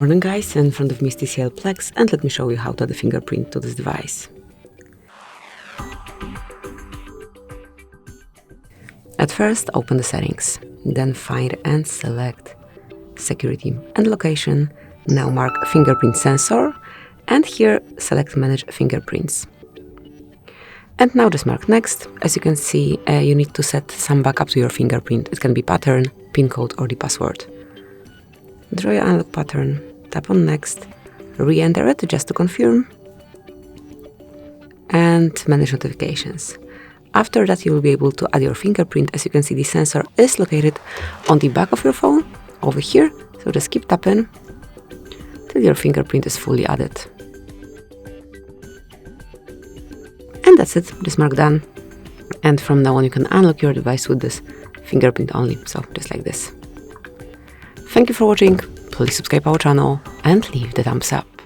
Morning guys, in front of me is TCL Plex, and let me show you how to add a fingerprint to this device. At first, open the settings, then find and select security and location. Now mark fingerprint sensor, and here select manage fingerprints. And now just mark next. As you can see, you need to set some backup to your fingerprint. It can be pattern, pin code, or the password. Draw your unlock pattern, tap on next, re-enter it just to confirm, and manage notifications. After that, you will be able to add your fingerprint. As you can see, the sensor is located on the back of your phone over here, so just keep tapping till your fingerprint is fully added. And that's it, just mark done. And from now on, you can unlock your device with this fingerprint only, so just like this. Thank you for watching, please subscribe our channel and leave the thumbs up.